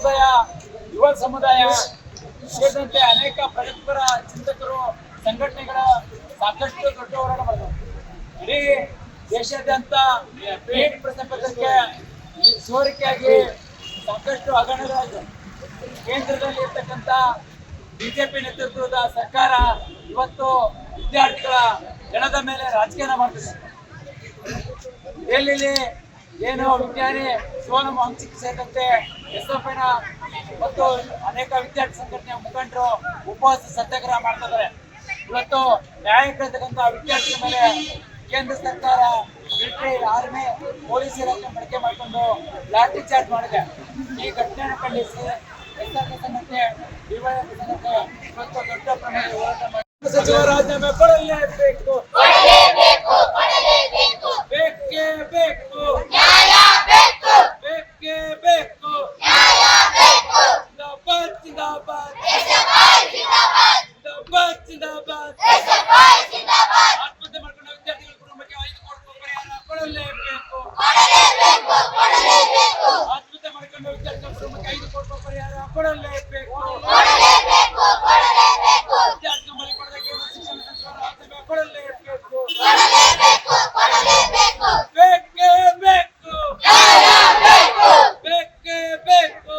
ಸಮುದಾಯ, ಯುವ ಸಮುದಾಯ ಸೇರಿದಂತೆ ಅನೇಕ ಪ್ರಗತಿಪರ ಚಿಂತಕರು, ಸಂಘಟನೆಗಳ ಸಾಕಷ್ಟು ದೊಡ್ಡ ಹೋರಾಟ ಮಾಡಿದರು. ಇಡೀ ದೇಶಾದ್ಯಂತ ನೀಟ್ ಪ್ರಶ್ನೆ ಪತ್ರಿಕೆ ಸೋರಿಕೆಯಾಗಿ ಸಾಕಷ್ಟು ಹಗರಣಗಳಾಯಿತು. ಕೇಂದ್ರದಲ್ಲಿ ಇರ್ತಕ್ಕಂಥ ಬಿಜೆಪಿ ನೇತೃತ್ವದ ಸರ್ಕಾರ ಇವತ್ತು ವಿದ್ಯಾರ್ಥಿಗಳ ಜನದ ಮೇಲೆ ರಾಜಕೀಯ ಮಾಡ್ತಿದೆ. ದೆಹಲಿಯಲ್ಲಿ ಏನು ವಿಜ್ಞಾನಿ ಸೋನಂ ವಾಂಗ್ಚುಕ್ ಸೇರಿದಂತೆ ಎಸ್ಎಫ್ಐನ ಮತ್ತು ಅನೇಕ ವಿದ್ಯಾರ್ಥಿ ಸಂಘಟನೆಯ ಮುಖಂಡರು ಉಪವಾಸ ಸತ್ಯಾಗ್ರಹ ಮಾಡ್ತಾ ಇದ್ದಾರೆ. ಇವತ್ತು ನ್ಯಾಯ ಕೇಳ್ತಕ್ಕಂಥ ವಿದ್ಯಾರ್ಥಿಗಳ ಮೇಲೆ ಕೇಂದ್ರ ಸರ್ಕಾರ ಮಿಲಿಟರಿ, ಆರ್ಮಿ, ಪೊಲೀಸ್ ಇಲಾಖೆ ಬಳಕೆ ಮಾಡಿಕೊಂಡು ಲಾಠಿ ಚಾರ್ಜ್ ಮಾಡಿದೆ. ಈ ಘಟನೆಯನ್ನು ಖಂಡಿಸಿ ಎಸ್ಆರ್ಕೆ ಸಂಘಟನೆ, ಡಿವೈಎಫ್ ಸಂಘಟನೆ ಇವತ್ತು ದೊಡ್ಡ ಪ್ರಮಾಣದ ಹೋರಾಟ ಮಾಡಿ ಸಚಿವ ರಾಜೀನಾಮೆ ಕೊಡಲೇಬೇಕು, ಬೇಕೇ ಬೇಕು, ಬೇಕೇ ಬೇಕು, ಜಿಂದಾಬಾದ್ ಜಿಂದಾಬಾದ್, ಜಿಂದಾಬಾದ್ ಜಿಂದಾಬಾದ್. ಆತ್ಮಹತ್ಯೆ ಮಾಡಿಕೊಂಡ ವಿದ್ಯಾರ್ಥಿಗಳ ಕುಟುಂಬಕ್ಕೆ 5 ಕೋಟಿ ಪರಿಹಾರ ಕೊಡಲೇಬೇಕು, ಆತ್ಮಹತ್ಯೆ ಮಾಡಿಕೊಂಡ ವಿದ್ಯಾರ್ಥಿಗಳ ಕುಟುಂಬಕ್ಕೆ 5 ಕೋಟಿ ಪರಿಹಾರ ಕೊಡಲೇಬೇಕು, ವಿದ್ಯಾರ್ಥಿಗಳ ಬಳಿ ಪಡೆದ ಕೇಂದ್ರ ಶಿಕ್ಷಣ ಸಚಿವರ ರಾಜೀನಾಮೆ ಕೊಡಲೇಬೇಕು, ಬೇಕೇ ಬೇಕು, ಬೇಕೇ ಬೇಕು,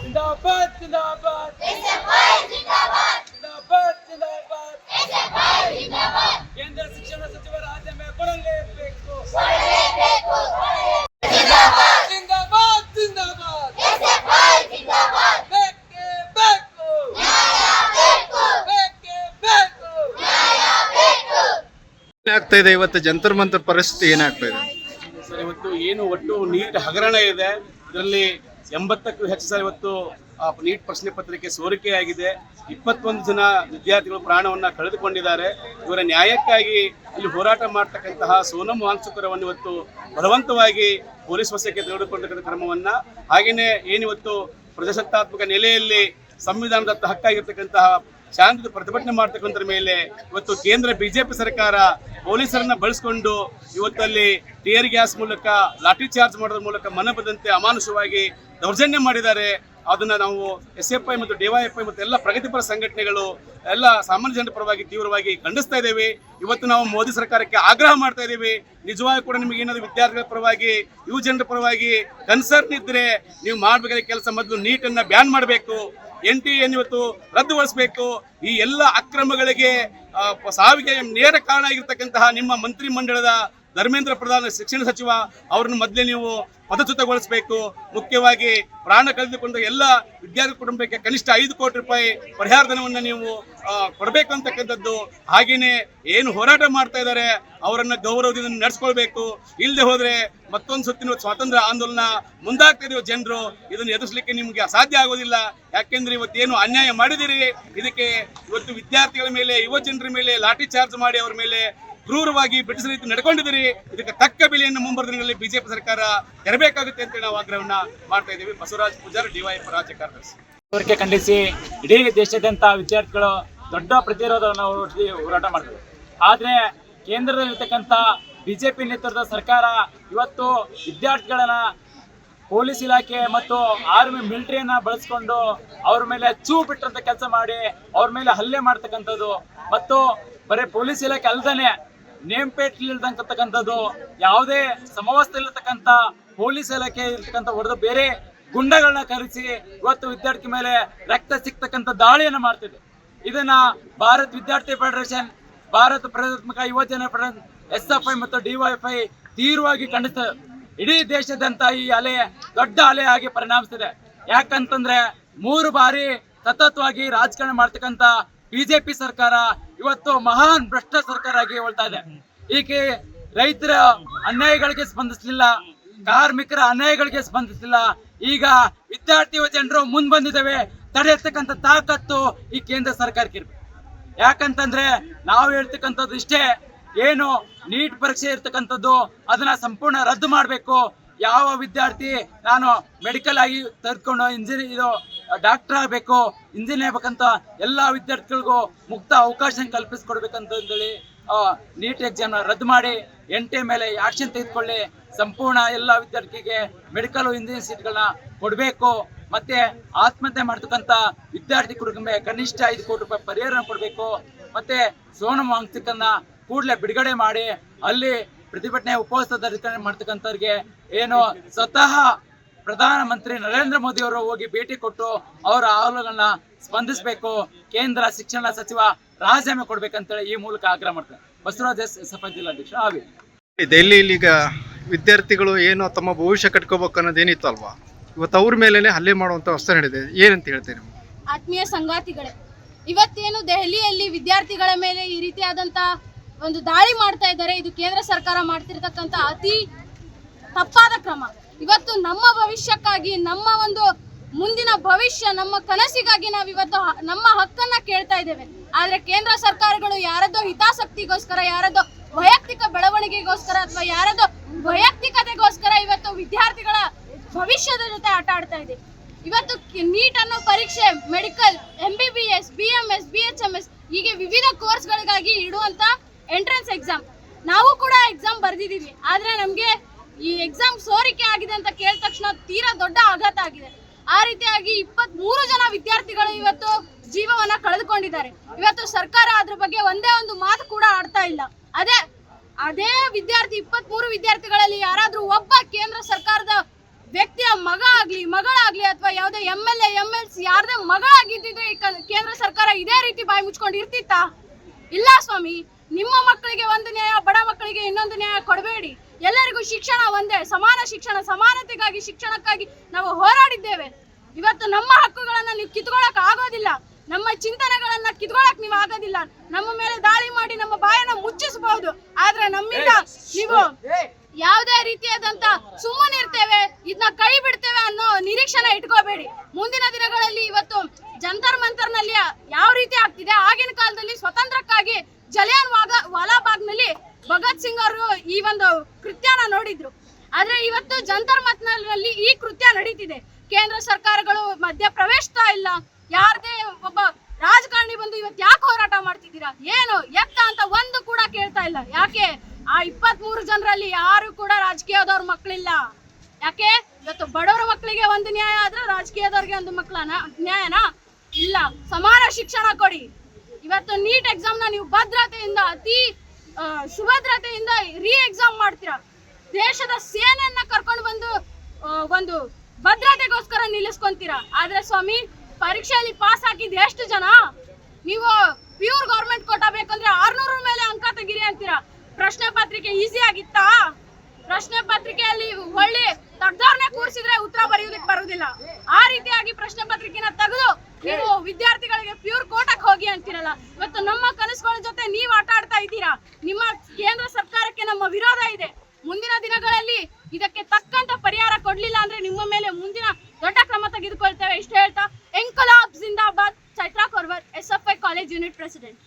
ಜಿಂದಾಬಾದ್ ಜಿಂದಾಬಾದ್, ಜಿಂದಾಬಾದ್ ಜಿಂದಾಬಾದ್. ಕೇಂದ್ರ ಶಿಕ್ಷಣ ಸಚಿವ ರಾಜೀನಾಮೆ ಕೊಡಲೇಬೇಕು, ಜಿಂದಾಬಾದ್ ಜಿಂದಾಬಾದ್, ಬೇಕೇ ಬೇಕು, ಬೇಕೇ ಬೇಕು. ಏನಾಗ್ತಾ ಇದೆ ಇವತ್ತು ಜಂತರ್ ಮಂತರ್ ಪರಿಸ್ಥಿತಿ ಏನಾಗ್ತಾ ಇದೆ ಸರ್? ಇವತ್ತು ಏನು ಒಟ್ಟು ನೀಟ್ ಹಗರಣ ಇದೆ, ಇದರಲ್ಲಿ 80ಕ್ಕೂ ಹೆಚ್ಚು ಸಲ ಇವತ್ತು ನೀಟ್ ಪ್ರಶ್ನೆ ಪತ್ರಿಕೆ ಸೋರಿಕೆಯಾಗಿದೆ. 21 ಜನ ವಿದ್ಯಾರ್ಥಿಗಳು ಪ್ರಾಣವನ್ನ ಕಳೆದುಕೊಂಡಿದ್ದಾರೆ. ಇವರ ನ್ಯಾಯಕ್ಕಾಗಿ ಅಲ್ಲಿ ಹೋರಾಟ ಮಾಡ್ತಕ್ಕಂತಹ ಸೋನಂ ವಾಂಗ್ಚುಕರವನ್ನು ಇವತ್ತು ಬಲವಂತವಾಗಿ ಪೊಲೀಸ್ ವಶಕ್ಕೆ ತೆಗೆದುಕೊಂಡ ಕ್ರಮವನ್ನ, ಹಾಗೆಯೇ ಏನಿವತ್ತು ಪ್ರಜಾಸತ್ತಾತ್ಮಕ ನೆಲೆಯಲ್ಲಿ ಸಂವಿಧಾನದತ್ತ ಹಕ್ಕಾಗಿರ್ತಕ್ಕಂತಹ ಶಾಂತಿಯುತ ಪ್ರತಿಭಟನೆ ಮಾಡ್ತಕ್ಕಂಥರ ಮೇಲೆ ಇವತ್ತು ಕೇಂದ್ರ ಬಿಜೆಪಿ ಸರ್ಕಾರ ಪೊಲೀಸರನ್ನ ಬಳಸಿಕೊಂಡು ಇವತ್ತಲ್ಲಿ ಟಿಯರ್ ಗ್ಯಾಸ್ ಮೂಲಕ, ಲಾಠಿ ಚಾರ್ಜ್ ಮಾಡೋದ್ರ ಮೂಲಕ ಮನ ಬಂದಂತೆ ಅಮಾನುಷವಾಗಿ ದೌರ್ಜನ್ಯ ಮಾಡಿದ್ದಾರೆ. ಅದನ್ನ ನಾವು ಎಸ್ಎಫ್ಐ ಮತ್ತು ಡಿವೈಎಫ್ಐ ಮತ್ತು ಎಲ್ಲ ಪ್ರಗತಿಪರ ಸಂಘಟನೆಗಳು ಎಲ್ಲ ಸಾಮಾನ್ಯ ಜನರ ಪರವಾಗಿ ತೀವ್ರವಾಗಿ ಖಂಡಿಸ್ತಾ ಇದ್ದೇವೆ. ಇವತ್ತು ನಾವು ಮೋದಿ ಸರ್ಕಾರಕ್ಕೆ ಆಗ್ರಹ ಮಾಡ್ತಾ ಇದ್ದೀವಿ, ನಿಜವಾಗಿ ಕೂಡ ನಿಮಗೆ ಏನಾದ್ರು ವಿದ್ಯಾರ್ಥಿಗಳ ಪರವಾಗಿ, ಯುವ ಜನರ ಪರವಾಗಿ ಕನ್ಸರ್ನ್ ಇದ್ರೆ ನೀವು ಮಾಡಬೇಕಾದ ಕೆಲಸ ಮೊದಲು ನೀಟನ್ನ ಬ್ಯಾನ್ ಮಾಡಬೇಕು, NTA ಇವತ್ತು ರದ್ದುಗೊಳಿಸಬೇಕು. ಈ ಎಲ್ಲ ಅಕ್ರಮಗಳಿಗೆ ಸಾವಿಗೆ ನೇರ ಕಾರಣ ಆಗಿರ್ತಕ್ಕಂತಹ ನಿಮ್ಮ ಮಂತ್ರಿ ಮಂಡಳದ ಧರ್ಮೇಂದ್ರ ಪ್ರಧಾನ್ ಶಿಕ್ಷಣ ಸಚಿವ ಅವರನ್ನು ಮೊದಲೇ ನೀವು ಪದಚ್ಯುತಗೊಳಿಸಬೇಕು. ಮುಖ್ಯವಾಗಿ ಪ್ರಾಣ ಕಳೆದುಕೊಂಡ ಎಲ್ಲ ವಿದ್ಯಾರ್ಥಿ ಕುಟುಂಬಕ್ಕೆ ಕನಿಷ್ಠ 5 ಕೋಟಿ ರೂಪಾಯಿ ಪರಿಹಾರ ಧನವನ್ನು ನೀವು ಕೊಡಬೇಕು ಅಂತಕ್ಕಂಥದ್ದು. ಹಾಗೆಯೇ ಏನು ಹೋರಾಟ ಮಾಡ್ತಾ ಇದ್ದಾರೆ ಅವರನ್ನ ಗೌರವದಿಂದ ನಡೆಸ್ಕೊಳ್ಬೇಕು. ಇಲ್ಲದೆ ಹೋದ್ರೆ ಮತ್ತೊಂದು ಸುತ್ತಿನ ಸ್ವಾತಂತ್ರ್ಯ ಆಂದೋಲನ ಮುಂದಾಗ್ತಾ ಇದೀವಿ ಜನರು, ಇದನ್ನು ಎದುರಿಸಲಿಕ್ಕೆ ನಿಮಗೆ ಅಸಾಧ್ಯ ಆಗೋದಿಲ್ಲ. ಯಾಕೆಂದ್ರೆ ಇವತ್ತೇನು ಅನ್ಯಾಯ ಮಾಡಿದಿರಿ, ಇದಕ್ಕೆ ಇವತ್ತು ವಿದ್ಯಾರ್ಥಿಗಳ ಮೇಲೆ, ಯುವ ಜನರ ಮೇಲೆ ಲಾಠಿ ಚಾರ್ಜ್ ಮಾಡಿ ಅವರ ಮೇಲೆ ಕ್ರೂರವಾಗಿ ಬ್ರಿಟಿಷ್ ರೀತಿ ನಡ್ಕೊಂಡಿದ್ದೀರಿ. ಇದಕ್ಕೆ ತಕ್ಕ ಬೆಲೆಯನ್ನು ಮುಂಬರುವ ದಿನಗಳಲ್ಲಿ ಬಿಜೆಪಿ ಸರ್ಕಾರ ತೆರಬೇಕಾಗುತ್ತೆ ಅಂತ ನಾವು ಆಗ್ರಹವನ್ನ ಮಾಡ್ತಾ ಇದ್ದೀವಿ. ಬಸವರಾಜ್ ಪೂಜಾರಿ, ಡಿವೈಎಫ್ ರಾಜ್ಯ ಕಾರ್ಯದರ್ಶಿ. ಸೋರಿಕೆ ಖಂಡಿಸಿ ಇಡೀ ದೇಶಾದ್ಯಂತ ವಿದ್ಯಾರ್ಥಿಗಳು ದೊಡ್ಡ ಪ್ರತಿರೋಧವನ್ನು ಹೋರಾಟ ಮಾಡ್ತಾರೆ. ಆದ್ರೆ ಕೇಂದ್ರದಲ್ಲಿರ್ತಕ್ಕಂಥ ಬಿಜೆಪಿ ನೇತೃತ್ವದ ಸರ್ಕಾರ ಇವತ್ತು ವಿದ್ಯಾರ್ಥಿಗಳನ್ನ ಪೊಲೀಸ್ ಇಲಾಖೆ ಮತ್ತು ಆರ್ಮಿ, ಮಿಲಿಟರಿಯನ್ನ ಬಳಸ್ಕೊಂಡು ಅವ್ರ ಮೇಲೆ ಚೂ ಬಿಟ್ಟಂತ ಕೆಲಸ ಮಾಡಿ ಅವ್ರ ಮೇಲೆ ಹಲ್ಲೆ ಮಾಡ್ತಕ್ಕಂಥದ್ದು, ಮತ್ತು ಬರೀ ಪೊಲೀಸ್ ಇಲಾಖೆ ಅಲ್ದೇನೆ ನೇಮ್ ಪ್ಲೇಟ್ ಇಲ್ದಂತಕ್ಕಂಥದ್ದು, ಯಾವುದೇ ಸಮವಸ್ತೆಯಲ್ಲಿರ್ತಕ್ಕಂಥ ಪೊಲೀಸ್ ಇಲಾಖೆ ಇರ್ತಕ್ಕಂಥ ಹೊಡೆದು ಬೇರೆ ಗುಂಡಗಳನ್ನ ಕರೆಸಿ ಇವತ್ತು ವಿದ್ಯಾರ್ಥಿ ಮೇಲೆ ರಕ್ತ ಸಿಕ್ತಕ್ಕಂಥ ದಾಳಿಯನ್ನು ಮಾಡ್ತಿದೆ. ಇದನ್ನ ಭಾರತ್ ವಿದ್ಯಾರ್ಥಿ ಫೆಡರೇಷನ್, ಭಾರತ ಪ್ರಜಾತ್ಮಕ ಯುವಜನ ಫೆಡರೇಷನ್, SFI ಮತ್ತು DYFI ತೀವ್ರವಾಗಿ ಖಂಡಿಸ್ತದೆ. ಇಡೀ ದೇಶದಂತ ಈ ಅಲೆ ದೊಡ್ಡ ಅಲೆ ಆಗಿ ಪರಿಣಾಮಿಸ್ತಿದೆ. ಯಾಕಂತಂದ್ರೆ 3 ಬಾರಿ ಸತತವಾಗಿ ರಾಜಕಾರಣ ಮಾಡ್ತಕ್ಕಂಥ ಬಿಜೆಪಿ ಸರ್ಕಾರ ಇವತ್ತು ಮಹಾನ್ ಭ್ರಷ್ಟ ಸರ್ಕಾರ ಆಗಿ ಹೊಳ್ತಾ ಇದೆ. ಈಕೆ ರೈತರ ಅನ್ಯಾಯಗಳಿಗೆ ಸ್ಪಂದಿಸಲಿಲ್ಲ, ಕಾರ್ಮಿಕರ ಅನ್ಯಾಯಗಳಿಗೆ ಸ್ಪಂದಿಸಲಿಲ್ಲ. ಈಗ ವಿದ್ಯಾರ್ಥಿ ಜನರು ಮುಂದ್ ಬಂದಿದ್ದೇವೆ, ತಡೆಯತಕ್ಕಂಥ ತಾಕತ್ತು ಈ ಕೇಂದ್ರ ಸರ್ಕಾರಕ್ಕೆ ಇರ್ಬೇಕು. ಯಾಕಂತಂದ್ರೆ ನಾವು ಹೇಳ್ತಕ್ಕಂಥದ್ದು ಇಷ್ಟೇ, ಏನು ನೀಟ್ ಪರೀಕ್ಷೆ ಇರ್ತಕ್ಕಂಥದ್ದು ಅದನ್ನ ಸಂಪೂರ್ಣ ರದ್ದು ಮಾಡಬೇಕು. ಯಾವ ವಿದ್ಯಾರ್ಥಿ ನಾನು ಮೆಡಿಕಲ್ ಆಗಿ ತೆಗೆದುಕೊಂಡು ಇದು ಡಾಕ್ಟರ್ ಆಗಬೇಕು, ಇಂಜಿನಿಯರ್ ಆಗ್ಬೇಕಂತ ಎಲ್ಲ ವಿದ್ಯಾರ್ಥಿಗಳಿಗೂ ಮುಕ್ತ ಅವಕಾಶ ಕಲ್ಪಿಸ್ಕೊಡ್ಬೇಕಂತ ಹೇಳಿ ನೀಟ್ ಎಕ್ಸಾಮ್ನ ರದ್ದು ಮಾಡಿ NTA ಮೇಲೆ ಆಕ್ಷನ್ ತೆಗೆದುಕೊಳ್ಳಿ. ಸಂಪೂರ್ಣ ಎಲ್ಲ ವಿದ್ಯಾರ್ಥಿಗೆ ಮೆಡಿಕಲ್ ಇಂಜಿನಿಯರಿಂಗ್ ಸೀಟ್ಗಳನ್ನ ಕೊಡಬೇಕು. ಮತ್ತೆ ಆತ್ಮಹತ್ಯೆ ಮಾಡ್ತಕ್ಕಂಥ ವಿದ್ಯಾರ್ಥಿ ಕುಟುಂಬಕ್ಕೆ ಕನಿಷ್ಠ 5 ಕೋಟಿ ರೂಪಾಯಿ ಪರಿಹಾರ ಕೊಡಬೇಕು. ಮತ್ತೆ ಸೋನಂ ವಾಂಗ್ಚುಕನ್ನ ಕೂಡಲೇ ಬಿಡುಗಡೆ ಮಾಡಿ ಅಲ್ಲಿ ಪ್ರತಿಭಟನೆ ಉಪವಾಸದ ವಿತರಣೆ ಮಾಡ್ತಕ್ಕಂಥವ್ರಿಗೆ ಏನು ಸ್ವತಃ ಪ್ರಧಾನಮಂತ್ರಿ ನರೇಂದ್ರ ಮೋದಿ ಅವರು ಹೋಗಿ ಭೇಟಿ ಕೊಟ್ಟು ಅವರ ಆಹ್ವಾನಗಳನ್ನ ಸ್ಪಂದಿಸಬೇಕು. ಕೇಂದ್ರ ಶಿಕ್ಷಣ ಸಚಿವ ರಾಜೀನಾಮೆ ಕೊಡ್ಬೇಕಂತೇಳಿ ಈ ಮೂಲಕ ಆಗ್ರಹ ಮಾಡ್ತಾರೆ. ಬಸವರಾಜ್ SFI ಜಿಲ್ಲಾಧ್ಯಕ್ಷ ಹಾವೇರಿ. ದೆಹಲಿಯಲ್ಲಿ ಈಗ ವಿದ್ಯಾರ್ಥಿಗಳು ಏನು ತಮ್ಮ ಭವಿಷ್ಯ ಕಟ್ಕೋಬೇಕು ಅನ್ನೋದೇನಿತ್ತು ಅಲ್ವಾ, ಇವತ್ತು ಅವ್ರ ಮೇಲೇನೆ ಹಲ್ಲೆ ಮಾಡುವಂತ ವ್ಯವಸ್ಥೆ ನಡೆದಿದೆ, ಏನಂತ ಹೇಳ್ತೇನೆ? ಆತ್ಮೀಯ ಸಂಗಾತಿಗಳೇ, ಇವತ್ತೇನು ದೆಹಲಿಯಲ್ಲಿ ವಿದ್ಯಾರ್ಥಿಗಳ ಮೇಲೆ ಈ ರೀತಿಯಾದಂಥ ಒಂದು ದಾಳಿ ಮಾಡ್ತಾ ಇದ್ದಾರೆ, ಇದು ಕೇಂದ್ರ ಸರ್ಕಾರ ಮಾಡ್ತಿರ್ತಕ್ಕಂಥ ಅತಿ ತಪ್ಪಾದ ಕ್ರಮ. ಇವತ್ತು ನಮ್ಮ ಭವಿಷ್ಯಕ್ಕಾಗಿ, ನಮ್ಮ ಒಂದು ಮುಂದಿನ ಭವಿಷ್ಯ, ನಮ್ಮ ಕನಸಿಗಾಗಿ ನಾವು ಇವತ್ತು ನಮ್ಮ ಹಕ್ಕನ್ನ ಕೇಳ್ತಾ ಇದ್ದೇವೆ. ಆದ್ರೆ ಕೇಂದ್ರ ಸರ್ಕಾರಗಳು ಯಾರದೋ ಹಿತಾಸಕ್ತಿಗೋಸ್ಕರ, ಯಾರದೋ ವೈಯಕ್ತಿಕ ಬೆಳವಣಿಗೆಗೋಸ್ಕರ ಅಥವಾ ಯಾರದೋ ವೈಯಕ್ತಿಕತೆಗೋಸ್ಕರ ಇವತ್ತು ವಿದ್ಯಾರ್ಥಿಗಳ ಭವಿಷ್ಯದ ಜೊತೆ ಆಟ ಆಡ್ತಾ ಇದೆ. ಇವತ್ತು ನೀಟ್ ಅನ್ನೋ ಪರೀಕ್ಷೆ ಮೆಡಿಕಲ್, MBBS, BMS, BHMS ಹೀಗೆ ವಿವಿಧ ಕೋರ್ಸ್ಗಳಿಗಾಗಿ ಇಡುವಂತ ಎಂಟ್ರೆನ್ಸ್ ಎಕ್ಸಾಮ್. ನಾವು ಕೂಡ ಎಕ್ಸಾಮ್ ಬರ್ದಿದ್ದೀವಿ. ಆದ್ರೆ ನಮ್ಗೆ ಈ ಎಕ್ಸಾಮ್ ಸೋರಿಕೆ ಆಗಿದೆ ಅಂತ ಕೇಳಿದ ತಕ್ಷಣ ತೀರಾ ದೊಡ್ಡ ಆಘಾತ ಆಗಿದೆ. ಆ ರೀತಿಯಾಗಿ 23 ಜನ ವಿದ್ಯಾರ್ಥಿಗಳು ಇವತ್ತು ಜೀವವನ್ನ ಕಳೆದುಕೊಂಡಿದ್ದಾರೆ. ಇವತ್ತು ಸರ್ಕಾರ ಅದ್ರ ಬಗ್ಗೆ ಒಂದೇ ಒಂದು ಮಾತು ಕೂಡ ಆಡ್ತಾ ಇಲ್ಲ. ಅದೇ ವಿದ್ಯಾರ್ಥಿ 23 ವಿದ್ಯಾರ್ಥಿಗಳಲ್ಲಿ ಯಾರಾದ್ರೂ ಒಬ್ಬ ಕೇಂದ್ರ ಸರ್ಕಾರದ ವ್ಯಕ್ತಿಯ ಮಗ ಆಗ್ಲಿ, ಮಗಳಾಗ್ಲಿ ಅಥವಾ ಯಾವುದೇ MLA, MLC ಯಾರದೇ ಮಗಳಾಗಿದ್ದಿದ್ರೆ ಕೇಂದ್ರ ಸರ್ಕಾರ ಇದೇ ರೀತಿ ಬಾಯಿ ಮುಚ್ಕೊಂಡು ಇರ್ತಿತ್ತಾ? ಇಲ್ಲ ಸ್ವಾಮಿ. ನಿಮ್ಮ ಮಕ್ಕಳಿಗೆ ಒಂದು ನ್ಯಾಯ, ಬಡ ಮಕ್ಕಳಿಗೆ ಇನ್ನೊಂದು ನ್ಯಾಯ ಕೊಡಬೇಡಿ. ಎಲ್ಲರಿಗೂ ಶಿಕ್ಷಣ ಒಂದೇ, ಸಮಾನ ಶಿಕ್ಷಣ, ಸಮಾನತೆಗಾಗಿ, ಶಿಕ್ಷಣಕ್ಕಾಗಿ ನಾವು ಹೋರಾಡಿದ್ದೇವೆ. ಇವತ್ತು ನಮ್ಮ ಹಕ್ಕುಗಳನ್ನ ನೀವು ಕಿತ್ಕೊಳಕ್ ಆಗೋದಿಲ್ಲ, ನಮ್ಮ ಚಿಂತನೆಗಳನ್ನ ಕಿತ್ಕೊಳಕ್ ನೀವು ಆಗೋದಿಲ್ಲ. ನಮ್ಮ ಮೇಲೆ ದಾಳಿ ಮಾಡಿ ನಮ್ಮ ಬಾಯನ್ನ ಮುಚ್ಚಿಸಬಹುದು, ಆದ್ರೆ ನಮ್ಮಿಂದ ನೀವು ಯಾವುದೇ ರೀತಿಯಾದಂತ ಸುಮ್ಮನಿರ್ತೇವೆ, ಇದನ್ನ ಕೈ ಬಿಡ್ತೇವೆ ಅನ್ನೋ ನಿರೀಕ್ಷೆನ ಇಟ್ಕೋಬೇಡಿ. ಮುಂದಿನ ದಿನಗಳಲ್ಲಿ ಇವತ್ತು ಜಂತರ್ ಮಂತರ್ನಲ್ಲಿ ಯಾವ ರೀತಿ ಆಗ್ತಿದೆ, ಆಗಿನ ಕಾಲದಲ್ಲಿ ಸ್ವತಂತ್ರಕ್ಕಾಗಿ ಜಲಿಯನ್ ವಾಲಾಬಾಗ್ನಲ್ಲಿ ಭಗತ್ ಸಿಂಗ್ ಅವರು ಈ ಒಂದು ಕೃತ್ಯನ ನೋಡಿದ್ರು. ಆದ್ರೆ ಇವತ್ತು ಜಂತರ್ ಮಂತರ್ನಲ್ಲಿ ಈ ಕೃತ್ಯ ನಡೀತಿದೆ. ಕೇಂದ್ರ ಸರ್ಕಾರಗಳು ಮಧ್ಯ ಪ್ರವೇಶಿಸ್ತಾ ಇಲ್ಲ. ಯಾರದೇ ಒಬ್ಬ ರಾಜಕಾರಣಿ ಬಂದು ಇವತ್ತು ಯಾಕೆ ಹೋರಾಟ ಮಾಡ್ತಿದ್ದೀರಾ, ಏನು ಎತ್ತ ಅಂತ ಒಂದು ಕೂಡ ಕೇಳ್ತಾ ಇಲ್ಲ. ಯಾಕೆ? ಆ 23 ಜನರಲ್ಲಿ ಯಾರು ಕೂಡ ರಾಜಕೀಯದವ್ರ ಮಕ್ಕಳಿಲ್ಲ. ಯಾಕೆ? ಇವತ್ತು ಬಡವರ ಮಕ್ಕಳಿಗೆ ಒಂದು ನ್ಯಾಯ ಆದ್ರೆ ರಾಜಕೀಯದವ್ರಿಗೆ ಒಂದು ನ್ಯಾಯನಾ? ಇಲ್ಲ. ಸಮಾನ ಶಿಕ್ಷಣ ಕೊಡಿ. ಇವತ್ತು ನೀಟ್ ಎಕ್ಸಾಮ್ನ ನೀವು ಭದ್ರತೆಯಿಂದ, ಅತಿ ಸುಭದ್ರತೆಯಿಂದ ಎಕ್ಸಾಮ್ ಮಾಡ್ತೀರಾ. ದೇಶದ ಸೇನೆಯನ್ನ ಕರ್ಕೊಂಡು ಬಂದು ಒಂದು ಭದ್ರತೆಗೋಸ್ಕರ ನಿಲ್ಲಿಸ್ಕೊಂತೀರಾ. ಆದ್ರೆ ಸ್ವಾಮಿ, ಪರೀಕ್ಷೆಯಲ್ಲಿ ಪಾಸ್ ಆಗಿದ್ದು ಎಷ್ಟು ಜನ? ನೀವು ಪ್ಯೂರ್ ಗೌರ್ಮೆಂಟ್ ಕೋಟಾ ಬೇಕಂದ್ರೆ 600 ಮೇಲೆ ಅಂಕ ತೆಗಿರಿ ಅಂತೀರಾ. ಪ್ರಶ್ನೆ ಪತ್ರಿಕೆ ಈಸಿ ಆಗಿತ್ತಾ? ಪ್ರಶ್ನೆ ಪತ್ರಿಕೆಯಲ್ಲಿ ಒಳ್ಳೆ ತಗ್ದವ್ರನ್ನೇ ಕೂರಿಸಿದ್ರೆ ಉತ್ತರ ಬರೆಯೋದಕ್ಕೆ ಬರುವುದಿಲ್ಲ. ಆ ರೀತಿಯಾಗಿ ಪ್ರಶ್ನೆ ಪತ್ರಿಕೆನ ತೆಗೆದು ನೀವು ವಿದ್ಯಾರ್ಥಿಗಳಿಗೆ ಪ್ಯೂರ್ ಕೋಟಾಕ್ ಹೋಗಿ ಅಂತೀರಲ್ಲ. ಇವತ್ತು ನಮ್ಮ ಕನಸುಗಳ ಜೊತೆ ನೀವು ಆಟ ಆಡ್ತಾ ಇದ್ದೀರಾ. ನಿಮ್ಮ ಕೇಂದ್ರ ಸರ್ಕಾರಕ್ಕೆ ನಮ್ಮ ವಿರೋಧ ಇದೆ. ಮುಂದಿನ ದಿನಗಳಲ್ಲಿ ಇದಕ್ಕೆ ತಕ್ಕಂತ ಪರಿಹಾರ ಕೊಡ್ಲಿಲ್ಲ ಅಂದ್ರೆ ನಿಮ್ಮ ಮೇಲೆ ಮುಂದಿನ ದೊಡ್ಡ ಕ್ರಮ ತೆಗೆದುಕೊಳ್ತೇವೆ. ಇಷ್ಟು ಹೇಳ್ತಾ ಎಂಕಲಾಬ್ ಜಿಂದಾಬಾದ್. Chaitra Korvar, SFI college unit president.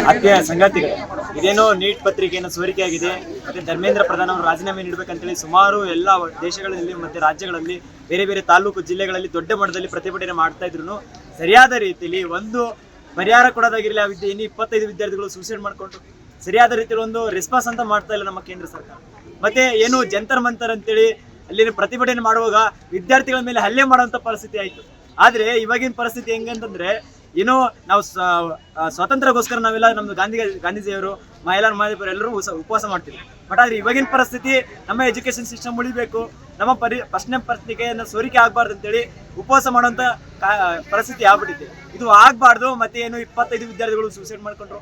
ಆತ್ಮೀಯ ಸಂಗಾತಿಗಳೇ, ಇದೇನೋ ನೀಟ್ ಪತ್ರಿಕೆಯನ್ನು ಸೋರಿಕೆಯಾಗಿದೆ. ಮತ್ತೆ ಧರ್ಮೇಂದ್ರ ಪ್ರಧಾನ್ ಅವರು ರಾಜೀನಾಮೆ ನೀಡಬೇಕಂತೇಳಿ ಸುಮಾರು ಎಲ್ಲ ದೇಶಗಳಲ್ಲಿ ಮತ್ತೆ ರಾಜ್ಯಗಳಲ್ಲಿ ಬೇರೆ ಬೇರೆ ತಾಲೂಕು ಜಿಲ್ಲೆಗಳಲ್ಲಿ ದೊಡ್ಡ ಮಟ್ಟದಲ್ಲಿ ಪ್ರತಿಭಟನೆ ಮಾಡ್ತಾ ಇದ್ರು ಸರಿಯಾದ ರೀತಿಯಲ್ಲಿ ಒಂದು ಪರಿಹಾರ ಕೊಡೋದಾಗಿರಲಿ. ಆ ಇನ್ನು 25 ವಿದ್ಯಾರ್ಥಿಗಳು ಸೂಸೈಡ್ ಮಾಡಿಕೊಂಡು ಸರಿಯಾದ ರೀತಿಯಲ್ಲಿ ಒಂದು ರೆಸ್ಪಾನ್ಸ್ ಅಂತ ಮಾಡ್ತಾ ಇಲ್ಲ ನಮ್ಮ ಕೇಂದ್ರ ಸರ್ಕಾರ. ಮತ್ತೆ ಏನು ಜಂತರ್ ಮಂತರ್ ಅಂತೇಳಿ ಅಲ್ಲಿ ಪ್ರತಿಭಟನೆ ಮಾಡುವಾಗ ವಿದ್ಯಾರ್ಥಿಗಳ ಮೇಲೆ ಹಲ್ಲೆ ಮಾಡುವಂತ ಪರಿಸ್ಥಿತಿ ಆಯ್ತು. ಆದ್ರೆ ಇವಾಗಿನ ಪರಿಸ್ಥಿತಿ ಹೆಂಗಂತಂದ್ರೆ, ಏನೋ ನಾವು ಸ್ವಾತಂತ್ರ್ಯಕ್ಕೋಸ್ಕರ ನಾವೆಲ್ಲ ನಮ್ದು ಗಾಂಧೀಜಿಯವರು, ಮಹಿಳಾ ಮಹಾದೇವರು ಎಲ್ಲರೂ ಉಪವಾಸ ಮಾಡ್ತೀವಿ. ಬಟ್ ಆದ್ರೆ ಇವಾಗಿನ ಪರಿಸ್ಥಿತಿ ನಮ್ಮ ಎಜುಕೇಶನ್ ಸಿಸ್ಟಮ್ ಉಳಿಬೇಕು, ನಮ್ಮ ಪ್ರಶ್ನೆ ಪತ್ರಿಕೆಯನ್ನು ಸೋರಿಕೆ ಆಗ್ಬಾರ್ದು ಅಂತೇಳಿ ಉಪವಾಸ ಮಾಡುವಂತ ಪರಿಸ್ಥಿತಿ ಆಗ್ಬಿಟ್ಟಿದೆ. ಇದು ಆಗ್ಬಾರ್ದು. ಮತ್ತೆ ಏನು 25 ವಿದ್ಯಾರ್ಥಿಗಳು ಸೂಸೈಡ್ ಮಾಡ್ಕೊಂಡ್ರು.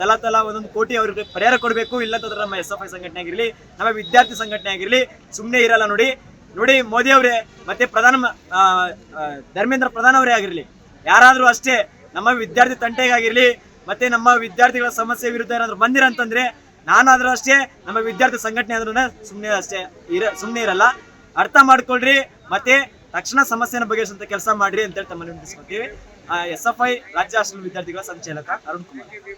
ತಲಾ 1 ಕೋಟಿ ಅವ್ರಿಗೆ ಪರಿಹಾರ ಕೊಡಬೇಕು. ಇಲ್ಲಂತಂದ್ರೆ ನಮ್ಮ SFI ಸಂಘಟನೆ ಆಗಿರಲಿ, ನಮ್ಮ ವಿದ್ಯಾರ್ಥಿ ಸಂಘಟನೆ ಆಗಿರಲಿ ಸುಮ್ಮನೆ ಇರಲ್ಲ. ನೋಡಿ ಮೋದಿ ಅವರೇ ಮತ್ತೆ ಧರ್ಮೇಂದ್ರ ಪ್ರಧಾನ್ ಅವರೇ ಆಗಿರಲಿ, ಯಾರಾದ್ರೂ ಅಷ್ಟೇ ನಮ್ಮ ವಿದ್ಯಾರ್ಥಿ ತಂಟೆಗಾಗಿರ್ಲಿ ಮತ್ತೆ ನಮ್ಮ ವಿದ್ಯಾರ್ಥಿಗಳ ಸಮಸ್ಯೆ ವಿರುದ್ಧ ಏನಾದ್ರು ಬಂದಿರಂತಂದ್ರೆ, ನಾನಾದ್ರೂ ಅಷ್ಟೇ, ನಮ್ಮ ವಿದ್ಯಾರ್ಥಿ ಸಂಘಟನೆ ಆದ್ರೂ ಸುಮ್ಮನೆ ಇರಲ್ಲ. ಅರ್ಥ ಮಾಡ್ಕೊಳ್ರಿ ಮತ್ತೆ ತಕ್ಷಣ ಸಮಸ್ಯೆನ ಬಗೆಹರಿಸುವಂತ ಕೆಲಸ ಮಾಡ್ರಿ ಅಂತೇಳಿ ತಮ್ಮಲ್ಲಿ ವಿನಂತಿಸ್ಕೊತೀವಿ. SFI ರಾಜ್ಯ ಹಾಸ್ಟೆಲ್ ವಿದ್ಯಾರ್ಥಿಗಳ ಸಂಚಾಲಕ ಅರುಣ್ ಕುಮಾರ್.